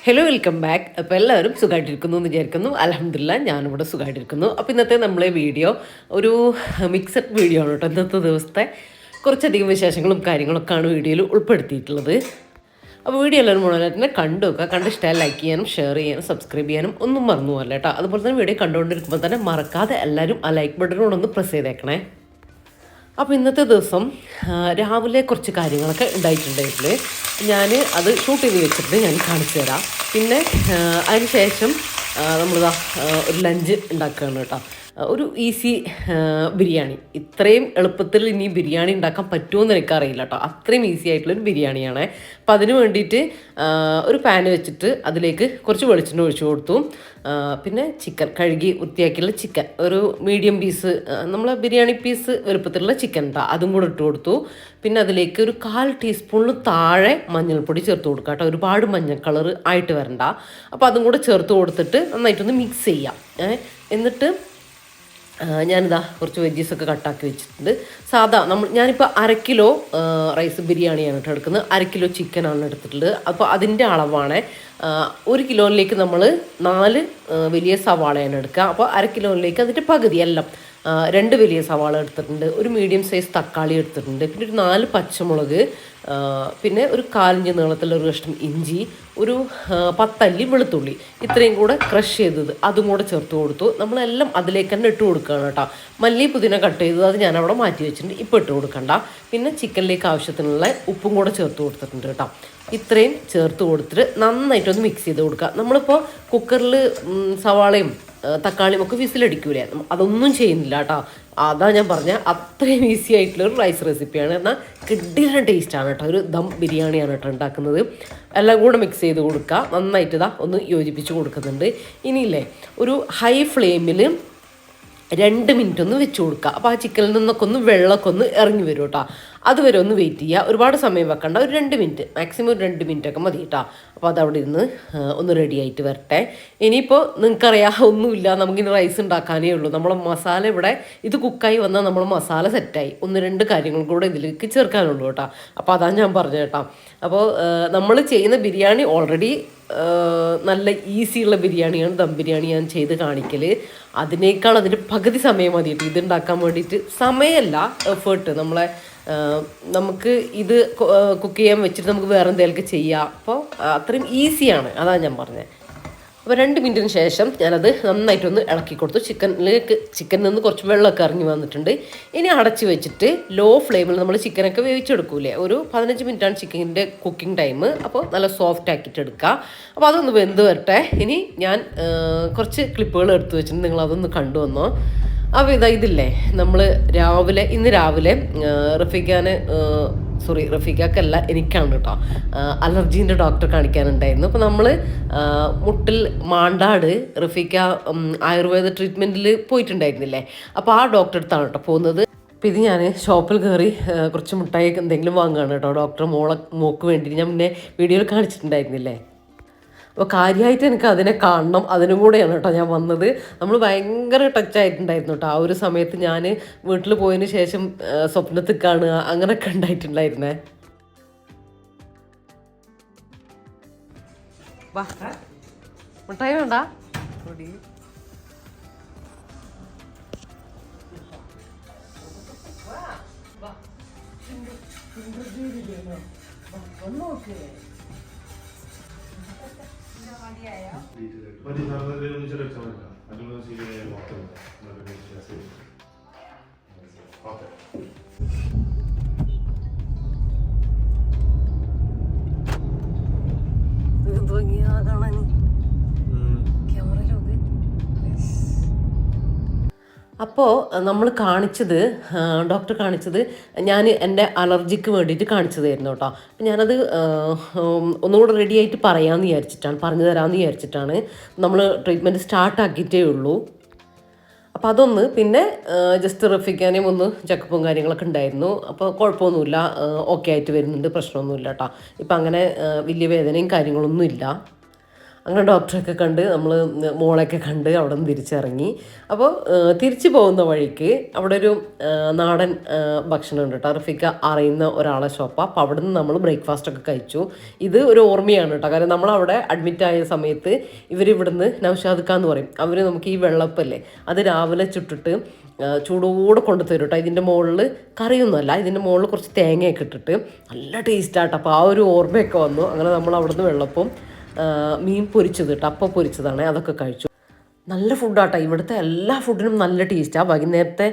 Hello, welcome back. അപ്പോൾ എല്ലാവരും സുഖമായിട്ടിരിക്കുന്നു എന്ന് വിചാരിക്കുന്നു. അൽഹംദുലില്ലാഹ് ഞാനിവിടെ സുഖമായിട്ടിരിക്കുന്നു. അപ്പോൾ ഇന്നത്തെ നമ്മളെ വീഡിയോ ഒരു മിക്സഡ് വീഡിയോ ആണ് കേട്ടോ. ഇന്നത്തെ ദിവസത്തെ കുറച്ചധികം വിശേഷങ്ങളും കാര്യങ്ങളൊക്കെയാണ് വീഡിയോയിൽ ഉൾപ്പെടുത്തിയിട്ടുള്ളത്. അപ്പോൾ വീഡിയോ എല്ലാവരും മുഴുവനായിട്ട് തന്നെ കണ്ടു വെക്കുക. കണ്ട് ഇഷ്ടമായി ലൈക്ക് ചെയ്യാനും ഷെയർ ചെയ്യാനും സബ്സ്ക്രൈബ് ചെയ്യാനും ഒന്നും മറന്നു പോകല്ല കേട്ടോ. അതുപോലെ തന്നെ വീഡിയോ കണ്ടുകൊണ്ടിരിക്കുമ്പോൾ തന്നെ മറക്കാതെ എല്ലാവരും ആ ലൈക്ക് ബട്ടണോടൊന്ന് പ്രസ് ചെയ്തേക്കണേ. അപ്പോൾ ഇന്നത്തെ ദിവസം രാവിലെ കുറച്ച് കാര്യങ്ങളൊക്കെ ഉണ്ടായിട്ടുണ്ടായിട്ടില്ലേ, ഞാൻ അത് ഷൂട്ട് ചെയ്ത് വെച്ചിട്ട് ഞാൻ കാണിച്ചു തരാം. പിന്നെ അതിന് ശേഷം നമ്മളിതാ ഒരു ലഞ്ച് ഉണ്ടാക്കുകയാണ് കേട്ടോ. ഒരു ഈസി ബിരിയാണി. ഇത്രയും എളുപ്പത്തിൽ ഇനി ബിരിയാണി ഉണ്ടാക്കാൻ പറ്റുമോയെന്ന് എനിക്കറിയില്ല കേട്ടോ. അത്രയും ഈസി ആയിട്ടുള്ളൊരു ബിരിയാണിയാണ്. അപ്പോൾ അതിന് വേണ്ടിയിട്ട് ഒരു പാൻ വെച്ചിട്ട് അതിലേക്ക് കുറച്ച് വെളിച്ചെണ്ണ ഒഴിച്ചു കൊടുത്തു. പിന്നെ ചിക്കൻ കഴുകി വൃത്തിയാക്കിയുള്ള ചിക്കൻ, ഒരു മീഡിയം പീസ്, നമ്മളെ ബിരിയാണി പീസ് വലുപ്പത്തിലുള്ള ചിക്കൻ ഉണ്ടാ, അതും കൂടെ ഇട്ട് കൊടുത്തു. പിന്നെ അതിലേക്ക് ഒരു 1/4 ടീസ്പൂണിന് താഴെ മഞ്ഞൾപ്പൊടി ചേർത്ത് കൊടുക്കുക കേട്ടോ. ഒരുപാട് മഞ്ഞൾ കളർ ആയിട്ട് വരണ്ട. അപ്പോൾ അതും കൂടെ ചേർത്ത് കൊടുത്തിട്ട് നന്നായിട്ടൊന്ന് മിക്സ് ചെയ്യാം. എന്നിട്ട് ഞാനിതാ കുറച്ച് വെജീസൊക്കെ കട്ടാക്കി വെച്ചിട്ടുണ്ട്. ഞാനിപ്പോൾ 1/2 കിലോ റൈസ് ബിരിയാണിയാണ് കേട്ടോ എടുക്കുന്നത്. 1/2 കിലോ ചിക്കനാണ് എടുത്തിട്ടുള്ളത്. അപ്പോൾ അതിൻ്റെ അളവാണ്. 1 കിലോയിലേക്ക് നമ്മൾ 4 വലിയ സവാളയാണ് എടുക്കുക. അപ്പോൾ 1/2 കിലോയിലേക്ക് അതിൻ്റെ പകുതി എല്ലാം 2 വലിയ സവാള എടുത്തിട്ടുണ്ട്, ഒരു മീഡിയം സൈസ് തക്കാളി എടുത്തിട്ടുണ്ട്, പിന്നെ ഒരു 4 പച്ചമുളക്, പിന്നെ ഒരു 1/4 ഇഞ്ച് നീളത്തിലുള്ള ഒരു കഷ്ണം ഇഞ്ചി, ഒരു 10 അല്ലി വെളുത്തുള്ളി, ഇത്രയും കൂടെ ക്രഷ് ചെയ്തത് അതും കൂടെ ചേർത്ത് കൊടുത്തു. നമ്മളെല്ലാം അതിലേക്ക് തന്നെ ഇട്ട് കൊടുക്കുകയാണ് കേട്ടോ. മല്ലി പുതിന കട്ട് ചെയ്തത് അത് ഞാൻ അവിടെ മാറ്റി വെച്ചിട്ടുണ്ട്, ഇപ്പോൾ ഇട്ട് കൊടുക്കണ്ട. പിന്നെ ചിക്കനിലേക്ക് ആവശ്യത്തിനുള്ള ഉപ്പും കൂടെ ചേർത്ത് കൊടുത്തിട്ടുണ്ട് കേട്ടോ. ഇത്രയും ചേർത്ത് കൊടുത്തിട്ട് നന്നായിട്ടൊന്ന് മിക്സ് ചെയ്ത് കൊടുക്കുക. നമ്മളിപ്പോൾ കുക്കറിൽ സവാളയും തക്കാളിയും ഒക്കെ വിസിലടിക്കൂലേ, അതൊന്നും ചെയ്യുന്നില്ല കേട്ടോ. അതാ ഞാൻ പറഞ്ഞ അത്രയും ഈസി ആയിട്ടുള്ളൊരു റൈസ് റെസിപ്പിയാണ്. എന്നാൽ കിഡിലൻ ടേസ്റ്റാണ് കേട്ടോ. ഒരു ദം ബിരിയാണിയാണ് കേട്ടോ ഉണ്ടാക്കുന്നത്. എല്ലാം കൂടെ മിക്സ് ചെയ്ത് കൊടുക്കുക. നന്നായിട്ട് ഇതാ ഒന്ന് യോജിപ്പിച്ച് കൊടുക്കുന്നുണ്ട്. ഇനിയില്ലേ, ഒരു ഹൈ ഫ്ലെയിമിൽ 2 മിനിറ്റ് ഒന്ന് വെച്ച് കൊടുക്കുക. അപ്പോൾ ആ ചിക്കനിൽ നിന്നൊക്കെ ഒന്ന് വെള്ളമൊക്കെ ഒന്ന് ഇറങ്ങി വരും കേട്ടോ. അതുവരെ ഒന്ന് വെയിറ്റ് ചെയ്യുക. ഒരുപാട് സമയം വെക്കണ്ട, ഒരു 2 മിനിറ്റ്, മാക്സിമം ഒരു 2 മിനിറ്റൊക്കെ മതി കേട്ടോ. അപ്പോൾ അതവിടെ ഇരുന്ന് ഒന്ന് റെഡി ആയിട്ട് വരട്ടെ. ഇനിയിപ്പോൾ നിങ്ങൾക്കറിയാം, ഒന്നുമില്ല, നമുക്കിനി റൈസ് ഉണ്ടാക്കാനേ ഉള്ളൂ. നമ്മളെ മസാല ഇവിടെ ഇത് കുക്കായി വന്നാൽ നമ്മൾ മസാല സെറ്റായി. 1-2 കാര്യങ്ങൾ കൂടെ ഇതിലേക്ക് ചേർക്കാനുള്ളൂ കേട്ടോ. അപ്പോൾ അതാണ് ഞാൻ പറഞ്ഞത് കേട്ടോ. അപ്പോൾ നമ്മൾ ചെയ്യുന്ന ബിരിയാണി ഓൾറെഡി നല്ല ഈസിയുള്ള ബിരിയാണിയാണ്. ദം ബിരിയാണി ഞാൻ ചെയ്ത് കാണിക്കൽ. അതിനേക്കാൾ അതിൻ്റെ പകുതി സമയം മതിയിട്ട് ഇതുണ്ടാക്കാൻ വേണ്ടിയിട്ട്. സമയമല്ല, എഫേർട്ട്. നമുക്ക് ഇത് കുക്ക് ചെയ്യാൻ വെച്ചിട്ട് നമുക്ക് വേറെ എന്തെങ്കിലുമൊക്കെ ചെയ്യാം. അപ്പോൾ അത്രയും ഈസിയാണ്, അതാണ് ഞാൻ പറഞ്ഞത്. അപ്പോൾ 2 മിനിറ്റിന് ശേഷം ഞാനത് നന്നായിട്ടൊന്ന് ഇളക്കി കൊടുത്തു. ചിക്കനിൽ നിന്ന് കുറച്ച് വെള്ളമൊക്കെ ഇറങ്ങി വന്നിട്ടുണ്ട്. ഇനി അടച്ച് വെച്ചിട്ട് ലോ ഫ്ലെയിമിൽ നമ്മൾ ചിക്കനൊക്കെ വേവിച്ചെടുക്കൂലേ, ഒരു 15 മിനിറ്റാണ് ചിക്കനിൻ്റെ കുക്കിംഗ് ടൈം. അപ്പോൾ നല്ല സോഫ്റ്റ് ആക്കിയിട്ട് എടുക്കുക. അപ്പോൾ അതൊന്ന് വെന്ത് വരട്ടെ. ഇനി ഞാൻ കുറച്ച് ക്ലിപ്പുകൾ എടുത്തു വെച്ചിട്ടുണ്ട്, നിങ്ങളതൊന്ന് കണ്ടുവന്നോ. അപ്പോൾ ഇതില്ലേ, നമ്മൾ ഇന്ന് രാവിലെ റഫീഖക്കല്ല, എനിക്കാണ് കേട്ടോ അലർജീൻ്റെ ഡോക്ടറെ കാണിക്കാനുണ്ടായിരുന്നു. അപ്പോൾ നമ്മൾ മുട്ടിൽ മാണ്ടാട് റഫീഖ ആയുർവേദ ട്രീറ്റ്മെൻറ്റിൽ പോയിട്ടുണ്ടായിരുന്നില്ലേ, അപ്പോൾ ആ ഡോക്ടറെ അടുത്താണ് കേട്ടോ പോകുന്നത്. അപ്പോൾ ഇത് ഞാൻ ഷോപ്പിൽ കയറി കുറച്ച് മുട്ടായി എന്തെങ്കിലും വാങ്ങുകയാണ് കേട്ടോ. ഡോക്ടറെ മോക്ക് വേണ്ടി ഞാൻ മുന്നേ വീഡിയോയിൽ കാണിച്ചിട്ടുണ്ടായിരുന്നില്ലേ. അപ്പോൾ കാര്യമായിട്ട് എനിക്ക് അതിനെ കാണണം, അതിനും കൂടെയാണ് കേട്ടോ ഞാൻ വന്നത്. നമ്മൾ ഭയങ്കര ടച്ചായിട്ടുണ്ടായിരുന്നു കേട്ടോ. ആ ഒരു സമയത്ത് ഞാൻ വീട്ടിൽ പോയതിന് ശേഷം സ്വപ്നത്തിൽ കാണുക, അങ്ങനെയൊക്കെ ഉണ്ടായിട്ടുണ്ടായിരുന്നേ. വാ, മുട്ടായി വേണ്ട, അപ്പോൾ നമ്മൾ കാണിച്ചത് ഡോക്ടർ കാണിച്ചത് ഞാൻ എൻ്റെ അലർജിക്ക് വേണ്ടിയിട്ട് കാണിച്ചതായിരുന്നു കേട്ടോ. അപ്പം ഞാനത് ഒന്നുകൂടെ റെഡി ആയിട്ട് പറയാമെന്ന് വിചാരിച്ചിട്ടാണ്, പറഞ്ഞു തരാമെന്ന് വിചാരിച്ചിട്ടാണ്. നമ്മൾ ട്രീറ്റ്മെൻറ്റ് സ്റ്റാർട്ടാക്കിയിട്ടേ ഉള്ളൂ. അപ്പോൾ അതൊന്ന് പിന്നെ ജസ്റ്റ് റഫിക്കാനും ഒന്ന് ചെക്കപ്പും കാര്യങ്ങളൊക്കെ ഉണ്ടായിരുന്നു. അപ്പോൾ കുഴപ്പമൊന്നുമില്ല, ഓക്കെ ആയിട്ട് വരുന്നുണ്ട്, പ്രശ്നമൊന്നുമില്ല കേട്ടോ. ഇപ്പം അങ്ങനെ വലിയ വേദനയും കാര്യങ്ങളൊന്നും ഇല്ല. അങ്ങനെ ഡോക്ടറൊക്കെ കണ്ട് നമ്മൾ മോളെയൊക്കെ കണ്ട് അവിടെ നിന്ന് തിരിച്ചിറങ്ങി. അപ്പോൾ തിരിച്ചു പോകുന്ന വഴിക്ക് അവിടെ ഒരു നാടൻ ഭക്ഷണം ഉണ്ട് കേട്ടോ. റഫീക്ക അറിയുന്ന ഒരാളെ ഷോപ്പാണ്. അപ്പോൾ അവിടെ നിന്ന് നമ്മൾ ബ്രേക്ക്ഫാസ്റ്റൊക്കെ കഴിച്ചു. ഇത് ഒരു ഓർമ്മയാണ് കേട്ടോ. കാരണം നമ്മളവിടെ അഡ്മിറ്റായ സമയത്ത് ഇവരിവിടുന്ന് നൗഷാദ്ക്കാന്ന് പറയും, അവർ നമുക്ക് ഈ വെള്ളപ്പല്ലേ അത് രാവിലെ ചുട്ടിട്ട് ചൂടോടെ കൊണ്ടു തരും കേട്ടോ. ഇതിൻ്റെ മുകളിൽ കറിയൊന്നുമല്ല, ഇതിൻ്റെ മുകളിൽ കുറച്ച് തേങ്ങയൊക്കെ ഇട്ടിട്ട് നല്ല ടേസ്റ്റാട്ടോ. അപ്പോൾ ആ ഒരു ഓർമ്മയൊക്കെ വന്നു. അങ്ങനെ നമ്മൾ അവിടുന്ന് വെള്ളപ്പം, മീൻ പൊരിച്ചത് കേട്ടോ, അപ്പം പൊരിച്ചതാണ്, അതൊക്കെ കഴിച്ചു. നല്ല ഫുഡാട്ടോ. ഇവിടുത്തെ എല്ലാ ഫുഡിനും നല്ല ടേസ്റ്റാണ്. വൈകുന്നേരത്തെ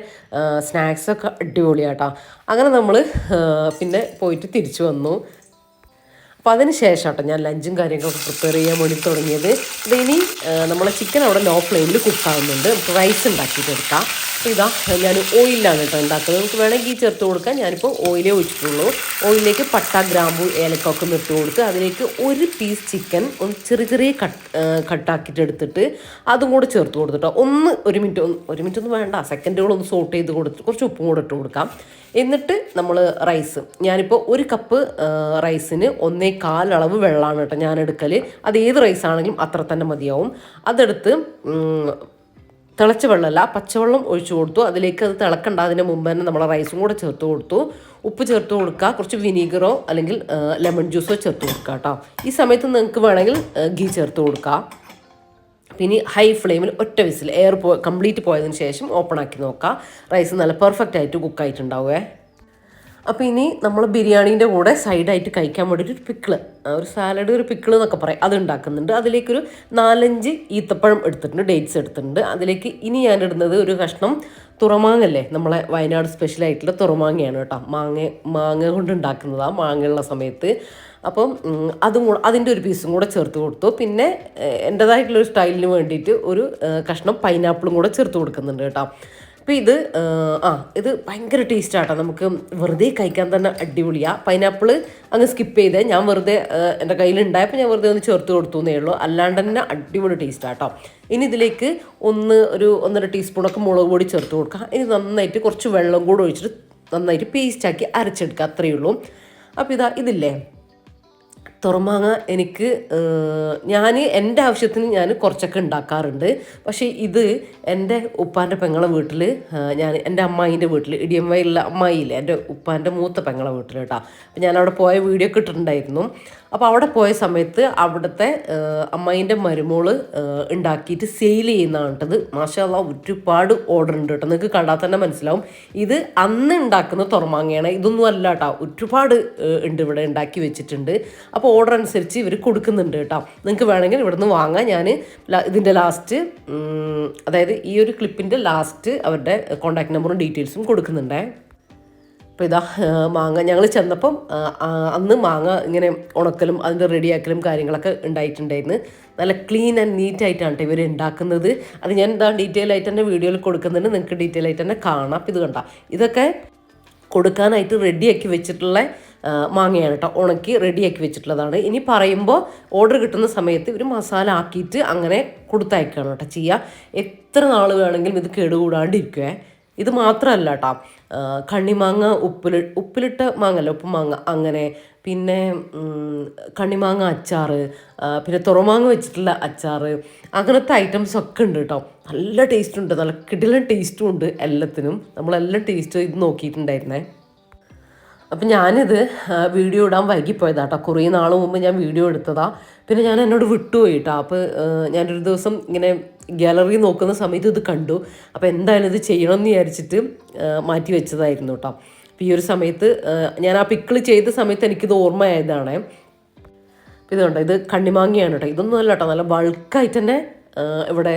സ്നാക്സൊക്കെ അടിപൊളിയാട്ടോ. അങ്ങനെ നമ്മൾ പിന്നെ പോയിട്ട് തിരിച്ചു വന്നു. അപ്പോൾ അതിന് ശേഷം കേട്ടോ ഞാൻ ലഞ്ചും കാര്യങ്ങളൊക്കെ പ്രിപ്പയർ ചെയ്യാൻ വേണ്ടി തുടങ്ങിയത്. ഇതിനി നമ്മളെ ചിക്കൻ അവിടെ ലോ ഫ്ലെയിമിൽ കുക്കാവുന്നുണ്ട്. നമുക്ക് റൈസ് ഉണ്ടാക്കിയിട്ടെടുക്കാം. അപ്പോൾ ഇതാ ഞാൻ ഓയിലാണ് കേട്ടോ ഉണ്ടാക്കുന്നത്. നമുക്ക് വേണമെങ്കിൽ ചേർത്ത് കൊടുക്കാം. ഞാനിപ്പോൾ ഓയിലേ ഒഴിച്ചിട്ടുള്ളൂ. ഓയിലിലേക്ക് പട്ട, ഗ്രാമ്പു, ഏലക്കൊക്കെ ഇട്ട് കൊടുത്ത് അതിലേക്ക് ഒരു പീസ് ചിക്കൻ ഒന്ന് ചെറിയ ചെറിയ കട്ടാക്കിയിട്ട് എടുത്തിട്ട് അതും കൂടെ ചേർത്ത് കൊടുത്തിട്ടോ. ഒരു മിനിറ്റ് ഒന്നും വേണ്ട, സെക്കൻഡുകളൊന്ന് സോട്ട് ചെയ്ത് കൊടുത്ത് കുറച്ച് ഉപ്പും കൂടെ ഇട്ട് കൊടുക്കാം. എന്നിട്ട് നമ്മൾ റൈസ്, ഞാനിപ്പോൾ ഒരു കപ്പ് റൈസിന് 1.25 അളവ് വെള്ളമാണ് കേട്ടോ ഞാൻ എടുക്കൽ. അത് ഏത് റൈസാണെങ്കിലും അത്ര തന്നെ മതിയാവും. അതെടുത്ത് തിളച്ച വെള്ളമല്ല, പച്ചവെള്ളം ഒഴിച്ചു കൊടുത്തു. അതിലേക്ക് അത് തിളക്കണ്ട, അതിന് മുമ്പ് തന്നെ നമ്മൾ റൈസും കൂടെ ചേർത്ത് കൊടുത്തു. ഉപ്പ് ചേർത്ത് കൊടുക്കുക, കുറച്ച് വിനീഗറോ അല്ലെങ്കിൽ ലെമൺ ജ്യൂസോ ചേർത്ത് കൊടുക്കുക കേട്ടോ. ഈ സമയത്ത് നിങ്ങൾക്ക് വേണമെങ്കിൽ ഗീ ചേർത്ത് കൊടുക്കുക. പിന്നെ ഹൈ ഫ്ലെയിമിൽ ഒറ്റ വിസിൽ കംപ്ലീറ്റ് പോയതിന് ശേഷം ഓപ്പൺ ആക്കി നോക്കുക. റൈസ് നല്ല പെർഫെക്റ്റ് ആയിട്ട് കുക്കായിട്ടുണ്ടാവുമേ. അപ്പോൾ ഇനി നമ്മൾ ബിരിയാണീൻ്റെ കൂടെ സൈഡായിട്ട് കഴിക്കാൻ വേണ്ടിയിട്ട് ഒരു പിക്കിള്, ഒരു സാലഡ്, ഒരു പിക്കിള് എന്നൊക്കെ പറയും, അത് ഉണ്ടാക്കുന്നുണ്ട്. അതിലേക്കൊരു 4-5 ഈത്തപ്പഴം എടുത്തിട്ടുണ്ട്, ഡേറ്റ്സ് എടുത്തിട്ടുണ്ട്. അതിലേക്ക് ഇനി ഞാൻ ഇടുന്നത് ഒരു കഷ്ണം തുറമാങ്ങല്ലേ, നമ്മളെ വയനാട് സ്പെഷ്യലായിട്ടുള്ള തുറമാങ്ങയാണ് കേട്ടോ. മാങ്ങ കൊണ്ട് ഉണ്ടാക്കുന്നതാണ് മാങ്ങയുള്ള സമയത്ത്. അപ്പം അതും കൂടെ അതിൻ്റെ ഒരു പീസും കൂടെ ചേർത്ത് കൊടുത്തു. പിന്നെ എൻ്റേതായിട്ടുള്ളൊരു സ്റ്റൈലിന് വേണ്ടിയിട്ട് ഒരു കഷ്ണം പൈനാപ്പിളും കൂടെ ചേർത്ത് കൊടുക്കുന്നുണ്ട് കേട്ടോ. അപ്പോൾ ഇത് ഭയങ്കര ടേസ്റ്റാട്ടോ. നമുക്ക് വെറുതെ കഴിക്കാൻ തന്നെ അടിപൊളിയാണ്. പൈനാപ്പിൾ അങ്ങ് സ്കിപ്പ് ചെയ്തേ, ഞാൻ വെറുതെ എൻ്റെ കയ്യിലുണ്ടായപ്പോൾ ഞാൻ വെറുതെ ഒന്ന് ചേർത്ത് കൊടുത്തു എന്നേ ഉള്ളൂ. അല്ലാണ്ട് തന്നെ അടിപൊളി ടേസ്റ്റാട്ടോ. ഇനി ഇതിലേക്ക് ഒരു 1.5 ടീസ്പൂണൊക്കെ മുളക് പൊടി ചേർത്ത് കൊടുക്കുക. ഇനി നന്നായിട്ട് കുറച്ച് വെള്ളം കൂടെ ഒഴിച്ചിട്ട് നന്നായിട്ട് പേസ്റ്റാക്കി അരച്ചെടുക്കുക, അത്രയേ ഉള്ളൂ. അപ്പോൾ ഇതില്ലേ തുറമാങ്ങ, എനിക്ക് ഞാൻ എൻ്റെ ആവശ്യത്തിന് ഞാൻ കുറച്ചൊക്കെ ഉണ്ടാക്കാറുണ്ട്. പക്ഷേ ഇത് എൻ്റെ ഉപ്പാൻ്റെ പെങ്ങളെ വീട്ടിൽ, എൻ്റെ അമ്മായിൻ്റെ വീട്ടിൽ, ഇടിയമ്മയിലുള്ള അമ്മായിയില്ലേ, എൻ്റെ ഉപ്പാൻ്റെ മൂത്ത പെങ്ങളെ വീട്ടിൽ കേട്ടോ. അപ്പോൾ ഞാനവിടെ പോയ വീഡിയോ ഒക്കെ ഇട്ടിട്ടുണ്ടായിരുന്നു. അപ്പോൾ അവിടെ പോയ സമയത്ത് അവിടുത്തെ അമ്മായിൻ്റെ മരുമോള് ഉണ്ടാക്കിയിട്ട് സെയിൽ ചെയ്യുന്നതാണ് കേട്ടത്. മാഷാ അല്ലാഹ്, ഒരുപാട് ഓർഡർ ഉണ്ട് കേട്ടോ. നിങ്ങൾക്ക് കണ്ടാൽ തന്നെ മനസ്സിലാവും. ഇത് അന്ന് ഉണ്ടാക്കുന്ന തുറമാങ്ങയാണ്, ഇതൊന്നും അല്ല കേട്ടോ. ഒരുപാട് ഉണ്ട് ഇവിടെ ഉണ്ടാക്കി വെച്ചിട്ടുണ്ട്. അപ്പോൾ ഓർഡർ അനുസരിച്ച് ഇവർ കൊടുക്കുന്നുണ്ട് കേട്ടോ. നിങ്ങൾക്ക് വേണമെങ്കിൽ ഇവിടുന്ന് വാങ്ങാം. ഞാൻ ഇതിൻ്റെ ലാസ്റ്റ്, അതായത് ഈ ഒരു ക്ലിപ്പിൻ്റെ ലാസ്റ്റ് അവരുടെ കോൺടാക്ട് നമ്പറും ഡീറ്റെയിൽസും കൊടുക്കുന്നുണ്ടേ. അപ്പോൾ മാങ്ങ ഞങ്ങൾ ചെന്നപ്പം അന്ന് മാങ്ങ ഇങ്ങനെ ഉണക്കലും അതിൻ്റെ റെഡിയാക്കലും കാര്യങ്ങളൊക്കെ ഉണ്ടായിട്ടുണ്ടായിരുന്നു. നല്ല ക്ലീൻ ആൻഡ് നീറ്റായിട്ടാണ് ഇവർ ഉണ്ടാക്കുന്നത്. അത് ഞാൻ ഡീറ്റെയിൽ ആയിട്ട് തന്നെ വീഡിയോയിൽ കൊടുക്കുന്നുണ്ട്, നിങ്ങൾക്ക് ഡീറ്റെയിൽ ആയിട്ട് തന്നെ കാണാം. ഇത് കണ്ട, ഇതൊക്കെ കൊടുക്കാനായിട്ട് റെഡിയാക്കി വെച്ചിട്ടുള്ള മാങ്ങയാണ് കേട്ടോ. ഉണക്കി റെഡിയാക്കി വെച്ചിട്ടുള്ളതാണ്. ഇനി പറയുമ്പോൾ ഓർഡർ കിട്ടുന്ന സമയത്ത് ഒരു മസാല ആക്കിയിട്ട് അങ്ങനെ കൊടുത്തയക്കുകയാണ് കേട്ടോ ചെയ്യുക. എത്ര നാൾ വേണമെങ്കിലും ഇത് കേടുകൂടാണ്ടിരിക്കുവേ. ഇത് മാത്രമല്ല കേട്ടോ, കണ്ണിമാങ്ങ ഉപ്പിലിട്ട മാങ്ങല്ല, ഉപ്പുമാങ്ങ, അങ്ങനെ പിന്നെ കണ്ണിമാങ്ങ അച്ചാർ, പിന്നെ തുറമാങ്ങ വെച്ചിട്ടുള്ള അച്ചാർ, അങ്ങനത്തെ ഐറ്റംസൊക്കെ ഉണ്ട് കേട്ടോ. നല്ല ടേസ്റ്റ് ഉണ്ട്, നല്ല കിടിലൻ ടേസ്റ്റും ഉണ്ട് എല്ലാത്തിനും. നമ്മളെല്ലാം ടേസ്റ്റ് ഇത് നോക്കിയിട്ടുണ്ടായിരുന്നേ. അപ്പം ഞാനിത് വീഡിയോ ഇടാൻ വൈകിപ്പോയതാട്ടോ. കുറേ നാൾ മുമ്പ് ഞാൻ വീഡിയോ എടുത്തതാണ്. പിന്നെ ഞാൻ എന്നോട് വിട്ടുപോയി കേട്ടോ. അപ്പോൾ ഞാനൊരു ദിവസം ഇങ്ങനെ ഗാലറി നോക്കുന്ന സമയത്ത് ഇത് കണ്ടു. അപ്പോൾ എന്തായാലും ഇത് ചെയ്യണമെന്ന് വിചാരിച്ചിട്ട് മാറ്റി വെച്ചതായിരുന്നു കേട്ടോ. അപ്പോൾ ഈ ഒരു സമയത്ത് ഞാൻ ആ പിക്കിൾ ചെയ്ത സമയത്ത് എനിക്കിത് ഓർമ്മയായതാണ്. അപ്പോൾ ഇതുണ്ട്, ഇത് കണ്ണിമാങ്ങയാണ് കേട്ടോ. ഇതൊന്നും അല്ല കേട്ടോ, നല്ല ബൾക്കായിട്ട് തന്നെ ഇവിടെ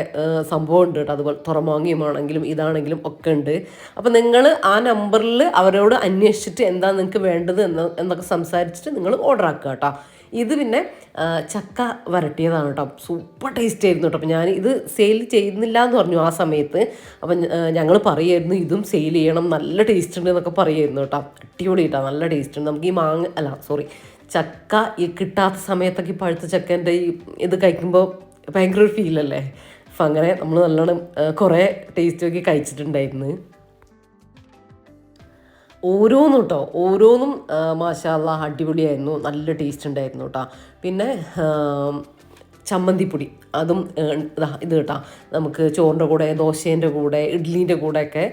സംഭവം ഉണ്ട് കേട്ടോ. അതുപോലെ തുറമാങ്ങിയുമാണെങ്കിലും ഇതാണെങ്കിലും ഒക്കെ ഉണ്ട്. അപ്പോൾ നിങ്ങൾ ആ നമ്പറിൽ അവരോട് അന്വേഷിച്ചിട്ട് എന്താ നിങ്ങൾക്ക് വേണ്ടത് എന്നൊക്കെ സംസാരിച്ചിട്ട് നിങ്ങൾ ഓർഡർ ആക്കുക കേട്ടോ. ഇത് പിന്നെ ചക്ക വരട്ടിയതാണ് കേട്ടോ. സൂപ്പർ ടേസ്റ്റ് ആയിരുന്നു കേട്ടോ. അപ്പോൾ ഞാൻ ഇത് സെയിൽ ചെയ്യുന്നില്ല എന്ന് പറഞ്ഞു ആ സമയത്ത്. അപ്പം ഞങ്ങൾ പറയുമായിരുന്നു ഇതും സെയിൽ ചെയ്യണം, നല്ല ടേസ്റ്റ് ഉണ്ട് എന്നൊക്കെ പറയുമായിരുന്നു കേട്ടോ. അടിപൊളി കേട്ടോ, നല്ല ടേസ്റ്റ് ഉണ്ട്. നമുക്ക് ഈ ചക്ക ഈ കിട്ടാത്ത സമയത്തൊക്കെ ഈ പഴുത്ത ചക്കേൻ്റെ ഈ ഇത് കഴിക്കുമ്പോൾ ഭയങ്കര ഒരു ഫീലല്ലേ. അപ്പം അങ്ങനെ നമ്മൾ നല്ലോണം കുറേ ടേസ്റ്റ് നോക്കി കഴിച്ചിട്ടുണ്ടായിരുന്നു. ഓരോന്നും മാഷാ അല്ലാഹ് അടിപൊളിയായിരുന്നു, നല്ല ടേസ്റ്റ് ഉണ്ടായിരുന്നു കേട്ടോ. പിന്നെ ചമ്മന്തിപ്പൊടി അതും ഇത് കേട്ടോ, നമുക്ക് ചോറിൻ്റെ കൂടെ, ദോശേൻ്റെ കൂടെ, ഇഡ്ഡലീൻ്റെ കൂടെയൊക്കെ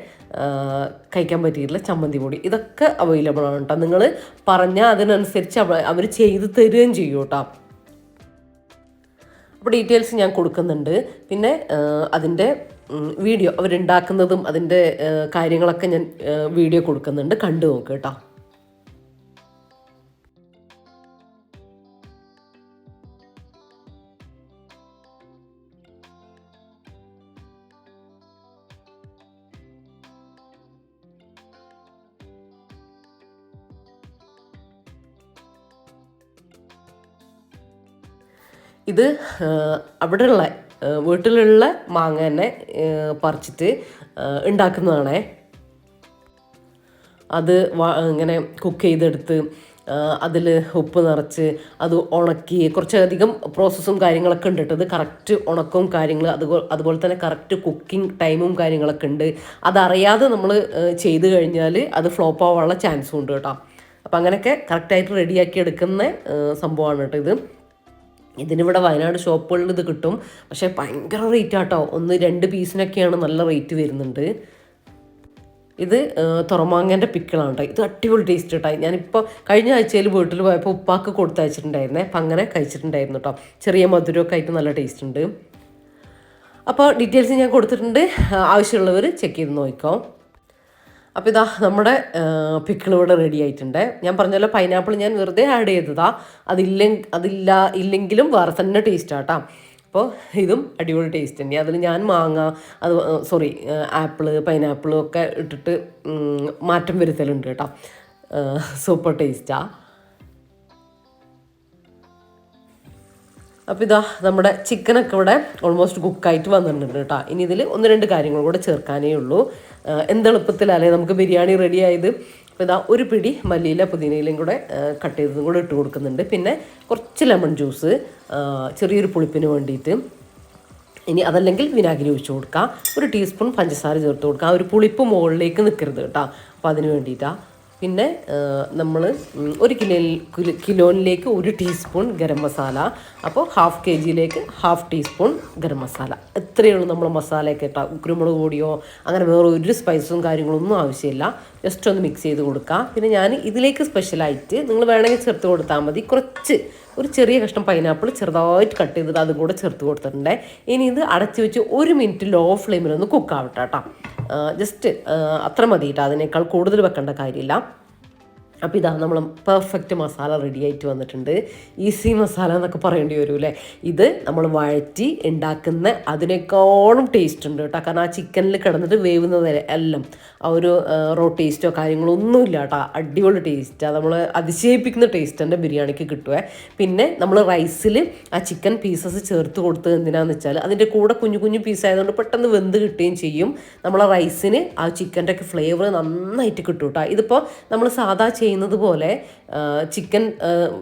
കഴിക്കാൻ പറ്റിയിട്ടുള്ള ചമ്മന്തി പൊടി ഇതൊക്കെ അവൈലബിൾ ആണ് കേട്ടോ. നിങ്ങൾ പറഞ്ഞാൽ അതിനനുസരിച്ച് അവർ ചെയ്ത് തരുകയും ചെയ്യും കേട്ടോ. അപ്പോൾ ഡീറ്റെയിൽസ് ഞാൻ കൊടുക്കുന്നുണ്ട്. പിന്നെ അതിൻ്റെ വീഡിയോ അവരുണ്ടാക്കുന്നതും അതിൻ്റെ കാര്യങ്ങളൊക്കെ ഞാൻ വീഡിയോ കൊടുക്കുന്നുണ്ട്, കണ്ടു നോക്കുക കേട്ടോ. ഇത് അവിടെയുള്ള വീട്ടിലുള്ള മാങ്ങ തന്നെ പറിച്ചിട്ട് ഉണ്ടാക്കുന്നതാണേ. അത് ഇങ്ങനെ കുക്ക് ചെയ്തെടുത്ത് അതിൽ ഉപ്പ് നിറച്ച് അത് ഉണക്കി കുറച്ചധികം പ്രോസസ്സും കാര്യങ്ങളൊക്കെ ഉണ്ട് കേട്ടോ. ഇത് കറക്റ്റ് ഉണക്കവും കാര്യങ്ങൾ അതുപോലെ തന്നെ കറക്റ്റ് കുക്കിംഗ് ടൈമും കാര്യങ്ങളൊക്കെ ഉണ്ട്. അതറിയാതെ നമ്മൾ ചെയ്ത് കഴിഞ്ഞാൽ അത് ഫ്ലോപ്പ് ആവാനുള്ള ചാൻസും ഉണ്ട് കേട്ടോ. അപ്പം അങ്ങനെയൊക്കെ കറക്റ്റായിട്ട് റെഡിയാക്കി എടുക്കുന്ന സംഭവമാണ് കേട്ടോ ഇത്. ഇതിനിവിടെ വയനാട് ഷോപ്പുകളിൽ ഇത് കിട്ടും, പക്ഷേ ഭയങ്കര റേറ്റ് ആട്ടോ. 1-2 പീസിനൊക്കെയാണ് നല്ല റേറ്റ് വരുന്നുണ്ട്. ഇത് തുറമാങ്ങേൻ്റെ പിക്കിളാണ് കേട്ടോ. ഇത് അടിപൊളി ടേസ്റ്റ് കേട്ടോ. ഞാനിപ്പോൾ കഴിഞ്ഞ ആഴ്ചയിൽ വീട്ടിൽ പോയപ്പോൾ ഉപ്പാക്ക് കൊടുത്തയച്ചിട്ടുണ്ടായിരുന്നേ. അപ്പം അങ്ങനെ കഴിച്ചിട്ടുണ്ടായിരുന്നു കേട്ടോ. ചെറിയ മധുരമൊക്കെ ആയിട്ട് നല്ല ടേസ്റ്റ് ഉണ്ട്. അപ്പോൾ ഡീറ്റെയിൽസ് ഞാൻ കൊടുത്തിട്ടുണ്ട്, ആവശ്യമുള്ളവർ ചെക്ക് ചെയ്ത് നോക്കിക്കോ. അപ്പോൾ ഇതാ നമ്മുടെ പിക്കിൾ ഇവിടെ റെഡി ആയിട്ടുണ്ട്. ഞാൻ പറഞ്ഞല്ലോ പൈനാപ്പിൾ ഞാൻ വെറുതെ ആഡ് ചെയ്തതാ, ഇല്ലെങ്കിലും വേറെ തന്നെ ടേസ്റ്റാട്ടോ. അപ്പോൾ ഇതും അടിപൊളി ടേസ്റ്റ് തന്നെ. അതിൽ ഞാൻ മാങ്ങ ആപ്പിള് പൈനാപ്പിളും ഒക്കെ ഇട്ടിട്ട് മാറ്റം വരുത്തലുണ്ട് കേട്ടോ. സൂപ്പർ ടേസ്റ്റാണ്. അപ്പോൾ ഇതാ നമ്മുടെ ചിക്കനൊക്കെ ഇവിടെ ഓൾമോസ്റ്റ് കുക്കായിട്ട് വന്നിട്ടുണ്ട് കേട്ടോ. ഇനി ഇതിൽ 1-2 കാര്യങ്ങൾ കൂടെ ചേർക്കാനേ ഉള്ളൂ. എന്തെളുപ്പത്തിലല്ലേ നമുക്ക് ബിരിയാണി റെഡി ആയത്. അപ്പോൾ ഇതാ ഒരു പിടി മല്ലിയില പുതിനയിലയും കൂടെ കട്ട് ചെയ്തതും കൂടെ ഇട്ട് കൊടുക്കുന്നുണ്ട്. പിന്നെ കുറച്ച് ലെമൺ ജ്യൂസ് ചെറിയൊരു പുളിപ്പിന് വേണ്ടിയിട്ട്. ഇനി അതല്ലെങ്കിൽ വിനാഗിരി ഒഴിച്ച് കൊടുക്കുക. 1 ടീസ്പൂൺ പഞ്ചസാര ചേർത്ത് കൊടുക്കുക. ഒരു പുളിപ്പ് മുകളിലേക്ക് നിൽക്കരുത് കേട്ടോ. അപ്പോൾ അതിന് വേണ്ടിയിട്ടാണ്. പിന്നെ നമ്മൾ 1 കിലോയിലേക്ക് 1 ടീസ്പൂൺ ഗരം മസാല. അപ്പോൾ 1/2 kgയിലേക്ക് 1/2 ടീസ്പൂൺ ഗരം മസാല. എത്രയേ ഉള്ളൂ നമ്മൾ മസാലയൊക്കെ ഇട്ടാൽ. കുരുമുളക് പൊടിയോ അങ്ങനെ വേറെ ഒരു സ്പൈസും കാര്യങ്ങളൊന്നും ആവശ്യമില്ല. ജസ്റ്റ് ഒന്ന് മിക്സ് ചെയ്ത് കൊടുക്കുക. പിന്നെ ഞാൻ ഇതിലേക്ക് സ്പെഷ്യലായിട്ട് നിങ്ങൾ വേണമെങ്കിൽ ചേർത്ത് കൊടുത്താൽ മതി. ഒരു ചെറിയ കഷ്ണം പൈനാപ്പിൾ ചെറുതായിട്ട് കട്ട് ചെയ്തിട്ട് അതും കൂടെ ചേർത്ത് കൊടുത്തിട്ടുണ്ട്. ഇനി ഇത് അടച്ചു വെച്ച് 1 മിനിറ്റ് ലോ ഫ്ലെയിമിലൊന്ന് കുക്കാവട്ടെ കേട്ടോ. ജസ്റ്റ് അത്ര മതി കേട്ടോ, അതിനേക്കാൾ കൂടുതൽ വെക്കേണ്ട കാര്യമില്ല. അപ്പോൾ ഇതാ നമ്മൾ പെർഫെക്റ്റ് മസാല റെഡി ആയിട്ട് വന്നിട്ടുണ്ട്. ഈസി മസാല എന്നൊക്കെ പറയേണ്ടി വരും. ഇത് നമ്മൾ വഴറ്റി ഉണ്ടാക്കുന്ന അതിനേക്കാളും ടേസ്റ്റ് ഉണ്ട് കേട്ടോ. കാരണം ആ ചിക്കനിൽ കിടന്നിട്ട് വേവുന്നത് എല്ലാം ആ ഒരു റോ ടേസ്റ്റോ കാര്യങ്ങളോ ഒന്നുമില്ല കേട്ടോ. അടിപൊളി ടേസ്റ്റാണ്. നമ്മൾ അതിശയിപ്പിക്കുന്ന ടേസ്റ്റ് എൻ്റെ ബിരിയാണിക്ക് കിട്ടുവേ. പിന്നെ നമ്മൾ റൈസിൽ ആ ചിക്കൻ പീസസ് ചേർത്ത് കൊടുത്തത് എന്തിനാന്ന് വെച്ചാൽ അതിൻ്റെ കൂടെ കുഞ്ഞു കുഞ്ഞു പീസായതുകൊണ്ട് പെട്ടെന്ന് വെന്ത് കിട്ടുകയും ചെയ്യും. നമ്മളെ റൈസിന് ആ ചിക്കൻ്റെ ഒക്കെ ഫ്ലേവർ നന്നായിട്ട് കിട്ടും കേട്ടോ. ഇതിപ്പോൾ നമ്മൾ സാധാ ചെയ്യുന്നത് പോലെ ചിക്കൻ